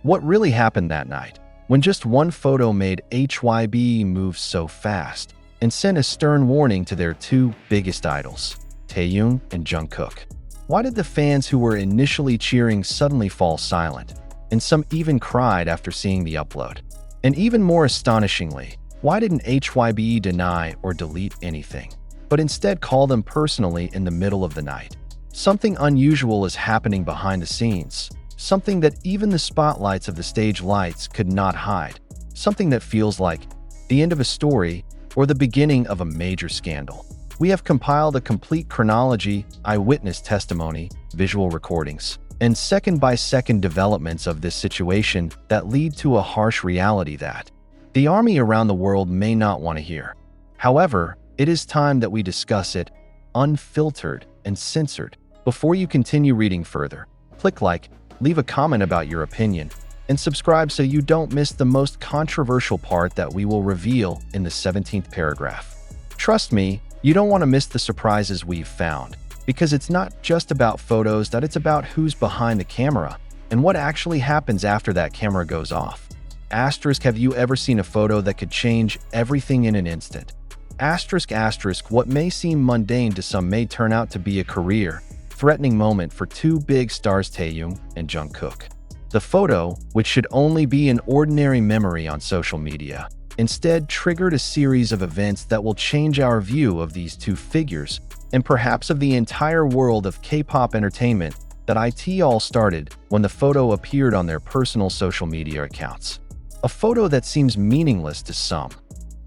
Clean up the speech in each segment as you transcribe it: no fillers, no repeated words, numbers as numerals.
What really happened that night, when just one photo made HYBE move so fast and sent a stern warning to their two biggest idols, Taehyung and Jungkook? Why did the fans who were initially cheering suddenly fall silent, and some even cried after seeing the upload? And even more astonishingly, why didn't HYBE deny or delete anything, but instead call them personally in the middle of the night? Something unusual is happening behind the scenes, something that even the spotlights of the stage lights could not hide, something that feels like the end of a story or the beginning of a major scandal. We have compiled a complete chronology, eyewitness testimony, visual recordings, and second-by-second developments of this situation that lead to a harsh reality that the army around the world may not want to hear. However, it is time that we discuss it, unfiltered and censored. Before you continue reading further, click like, leave a comment about your opinion, and subscribe so you don't miss the most controversial part that we will reveal in the 17th paragraph. Trust me, you don't want to miss the surprises we've found, because it's not just about photos, that it's about who's behind the camera and what actually happens after that camera goes off. Asterisk, have you ever seen a photo that could change everything in an instant? Asterisk, asterisk, what may seem mundane to some may turn out to be a career-threatening moment for two big stars, Taehyung and Jungkook. The photo, which should only be an ordinary memory on social media, instead triggered a series of events that will change our view of these two figures and perhaps of the entire world of K-pop entertainment. That it all started when the photo appeared on their personal social media accounts. A photo that seems meaningless to some.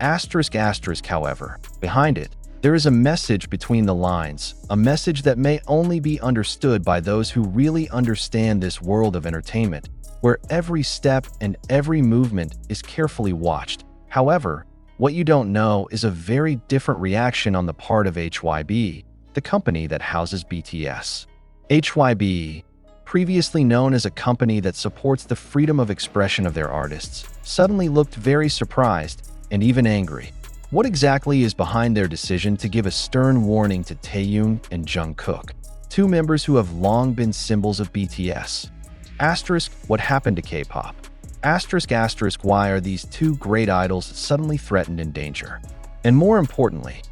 Asterisk, asterisk, however, behind it, there is a message between the lines, a message that may only be understood by those who really understand this world of entertainment, where every step and every movement is carefully watched. However, what you don't know is a very different reaction on the part of HYBE, the company that houses BTS. HYBE, previously known as a company that supports the freedom of expression of their artists, suddenly looked very surprised and even angry. What exactly is behind their decision to give a stern warning to Taehyung and Jungkook, two members who have long been symbols of BTS? Asterisk, what happened to K-pop? Asterisk, asterisk, why are these two great idols suddenly threatened in danger? And more importantly,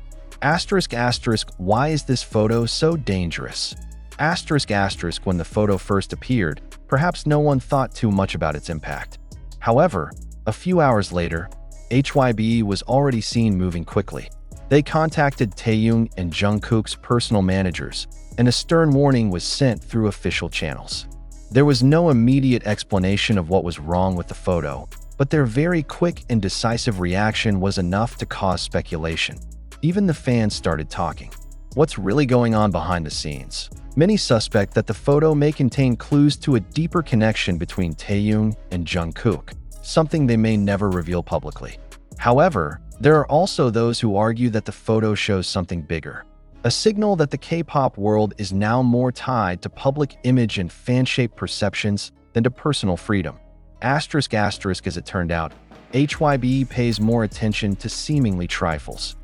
asterisk, asterisk, why is this photo so dangerous? Asterisk, asterisk, when the photo first appeared, perhaps no one thought too much about its impact. However, a few hours later, HYBE was already seen moving quickly. They contacted Taehyung and Jungkook's personal managers, and a stern warning was sent through official channels. There was no immediate explanation of what was wrong with the photo, but their very quick and decisive reaction was enough to cause speculation. Even the fans started talking. What's really going on behind the scenes? Many suspect that the photo may contain clues to a deeper connection between Taehyung and Jungkook, something they may never reveal publicly. However, there are also those who argue that the photo shows something bigger, a signal that the K-pop world is now more tied to public image and fan-shaped perceptions than to personal freedom. Asterisk, asterisk, as it turned out, HYBE pays more attention to seemingly trifles.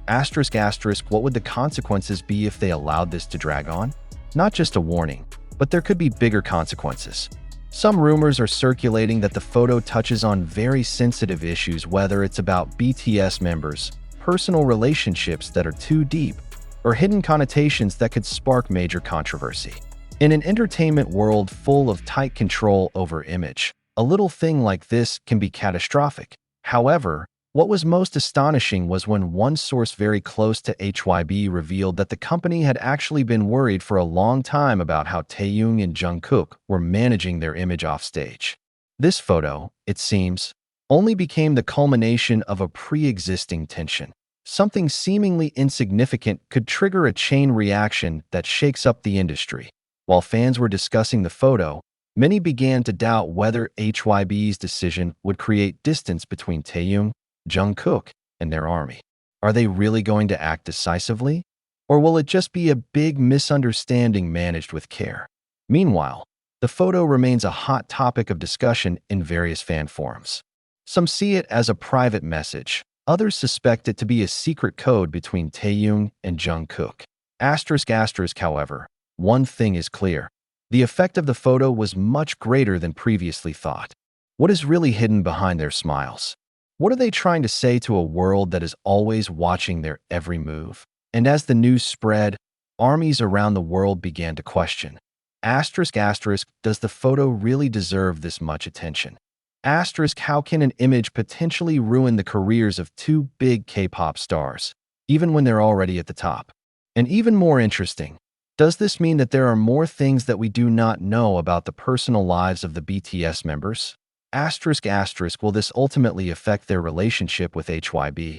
Asterisk, asterisk, what would the consequences be if they allowed this to drag on? Not just a warning, but there could be bigger consequences. Some rumors are circulating that the photo touches on very sensitive issues, whether it's about BTS members, personal relationships that are too deep, or hidden connotations that could spark major controversy. In an entertainment world full of tight control over image, a little thing like this can be catastrophic. However, what was most astonishing was when one source very close to HYBE revealed that the company had actually been worried for a long time about how Taehyung and Jungkook were managing their image offstage. This photo, it seems, only became the culmination of a pre-existing tension. Something seemingly insignificant could trigger a chain reaction that shakes up the industry. While fans were discussing the photo, many began to doubt whether HYBE's decision would create distance between Taehyung, Jungkook, and their army. Are they really going to act decisively? Or will it just be a big misunderstanding managed with care? Meanwhile, the photo remains a hot topic of discussion in various fan forums. Some see it as a private message. Others suspect it to be a secret code between Taehyung and Jungkook. Asterisk, asterisk, however, one thing is clear. The effect of the photo was much greater than previously thought. What is really hidden behind their smiles? What are they trying to say to a world that is always watching their every move? And as the news spread, armies around the world began to question. Asterisk asterisk, does the photo really deserve this much attention? Asterisk, how can an image potentially ruin the careers of two big K-pop stars, even when they're already at the top? And even more interesting, does this mean that there are more things that we do not know about the personal lives of the BTS members? Asterisk asterisk, will this ultimately affect their relationship with HYBE?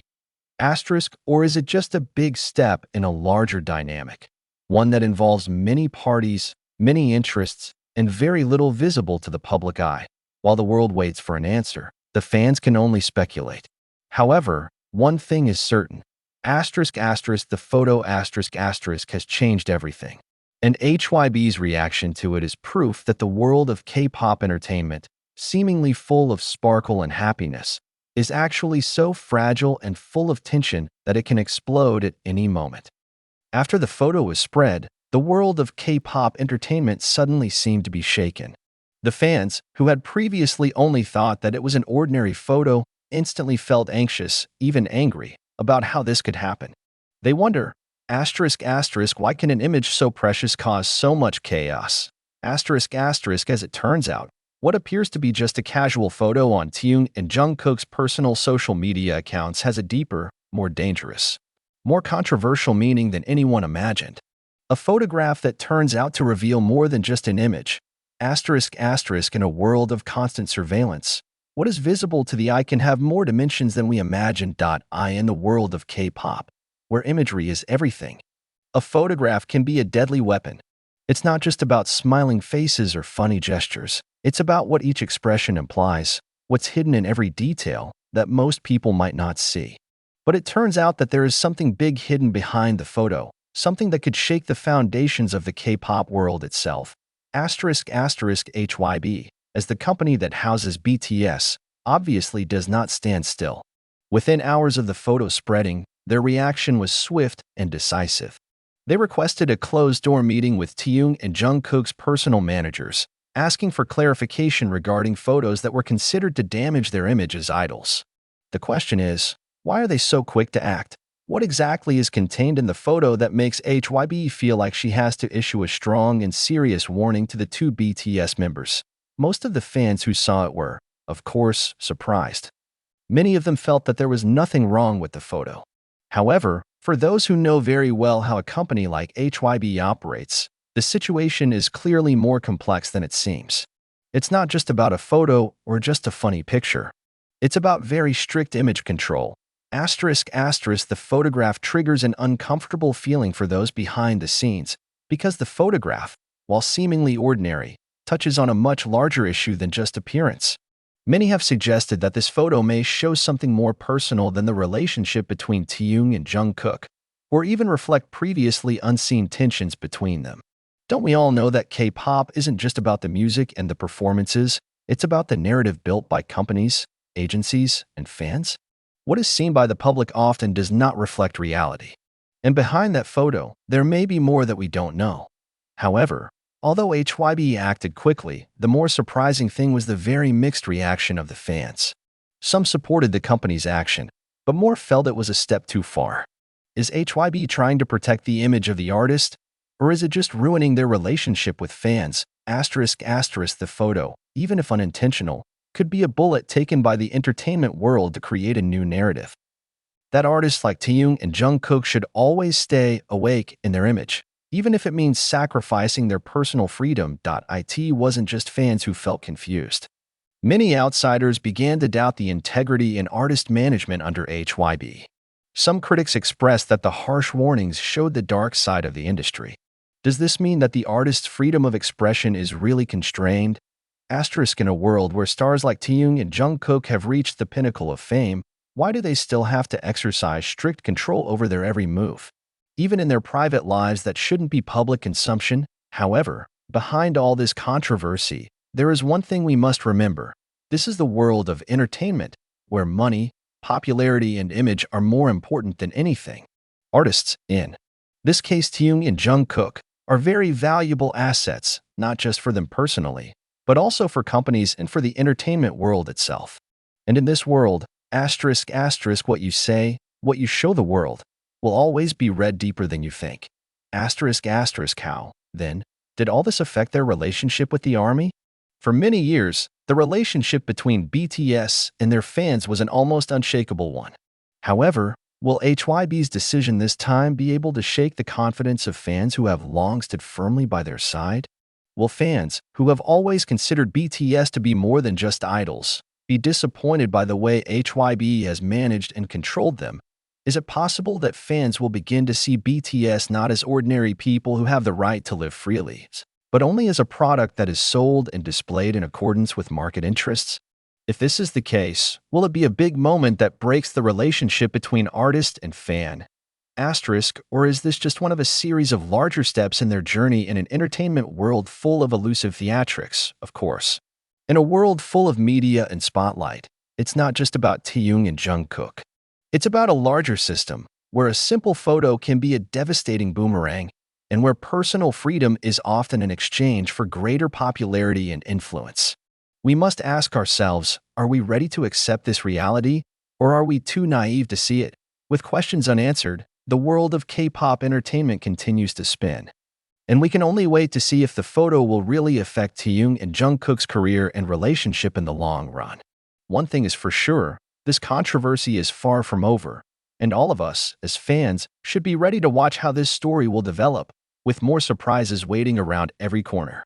Asterisk, or is it just a big step in a larger dynamic, one that involves many parties, many interests, and very little visible to the public eye? While the world waits for an answer, the fans can only speculate. However, one thing is certain. Asterisk asterisk, the photo asterisk asterisk has changed everything. And HYBE's reaction to it is proof that the world of K-pop entertainment, seemingly full of sparkle and happiness, is actually so fragile and full of tension that it can explode at any moment. After the photo was spread, the world of K-pop entertainment suddenly seemed to be shaken. The fans, who had previously only thought that it was an ordinary photo, instantly felt anxious, even angry, about how this could happen. They wonder, asterisk asterisk, why can an image so precious cause so much chaos? Asterisk asterisk, as it turns out, what appears to be just a casual photo on Taehyung and Jungkook's personal social media accounts has a deeper, more dangerous, more controversial meaning than anyone imagined. A photograph that turns out to reveal more than just an image. Asterisk asterisk, in a world of constant surveillance, what is visible to the eye can have more dimensions than we imagine. In the world of K-pop, where imagery is everything, a photograph can be a deadly weapon. It's not just about smiling faces or funny gestures. It's about what each expression implies, what's hidden in every detail that most people might not see. But it turns out that there is something big hidden behind the photo, something that could shake the foundations of the K-pop world itself. Asterisk asterisk, HYBE, as the company that houses BTS, obviously does not stand still. Within hours of the photo spreading, their reaction was swift and decisive. They requested a closed-door meeting with Taehyung and Jungkook's personal managers, asking for clarification regarding photos that were considered to damage their image as idols. The question is, why are they so quick to act? What exactly is contained in the photo that makes HYBE feel like she has to issue a strong and serious warning to the two BTS members? Most of the fans who saw it were, of course, surprised. Many of them felt that there was nothing wrong with the photo. However, for those who know very well how a company like HYBE operates, the situation is clearly more complex than it seems. It's not just about a photo or just a funny picture. It's about very strict image control. Asterisk asterisk, the photograph triggers an uncomfortable feeling for those behind the scenes, because the photograph, while seemingly ordinary, touches on a much larger issue than just appearance. Many have suggested that this photo may show something more personal than the relationship between Taehyung and Jungkook, or even reflect previously unseen tensions between them. Don't we all know that K-pop isn't just about the music and the performances, it's about the narrative built by companies, agencies, and fans? What is seen by the public often does not reflect reality. And behind that photo, there may be more that we don't know. However, although HYBE acted quickly, the more surprising thing was the very mixed reaction of the fans. Some supported the company's action, but more felt it was a step too far. Is HYBE trying to protect the image of the artist, or is it just ruining their relationship with fans? Asterisk asterisk, the photo, even if unintentional, could be a bullet taken by the entertainment world to create a new narrative. That artists like Taehyung and Jungkook should always stay awake in their image, even if it means sacrificing their personal freedom. It wasn't just fans who felt confused. Many outsiders began to doubt the integrity and artist management under HYBE. Some critics expressed that the harsh warnings showed the dark side of the industry. Does this mean that the artist's freedom of expression is really constrained? Asterisk, in a world where stars like Taehyung and Jungkook have reached the pinnacle of fame, why do they still have to exercise strict control over their every move, even in their private lives that shouldn't be public consumption? However, behind all this controversy, there is one thing we must remember. This is the world of entertainment, where money, popularity, and image are more important than anything. Artists, in this case Taehyung and Jungkook, are very valuable assets, not just for them personally, but also for companies and for the entertainment world itself. And in this world, what you say, what you show the world, will always be read deeper than you think. How, then, did all this affect their relationship with the army? For many years, the relationship between BTS and their fans was an almost unshakable one. However, will HYBE's decision this time be able to shake the confidence of fans who have long stood firmly by their side? Will fans, who have always considered BTS to be more than just idols, be disappointed by the way HYBE has managed and controlled them? Is it possible that fans will begin to see BTS not as ordinary people who have the right to live freely, but only as a product that is sold and displayed in accordance with market interests? If this is the case, will it be a big moment that breaks the relationship between artist and fan? Or is this just one of a series of larger steps in their journey in an entertainment world full of elusive theatrics, of course? In a world full of media and spotlight, it's not just about Taehyung and Jungkook. It's about a larger system, where a simple photo can be a devastating boomerang, and where personal freedom is often an exchange for greater popularity and influence. We must ask ourselves, are we ready to accept this reality, or are we too naive to see it? With questions unanswered, the world of K-pop entertainment continues to spin. And we can only wait to see if the photo will really affect Taehyung and Jungkook's career and relationship in the long run. One thing is for sure, this controversy is far from over, and all of us, as fans, should be ready to watch how this story will develop, with more surprises waiting around every corner.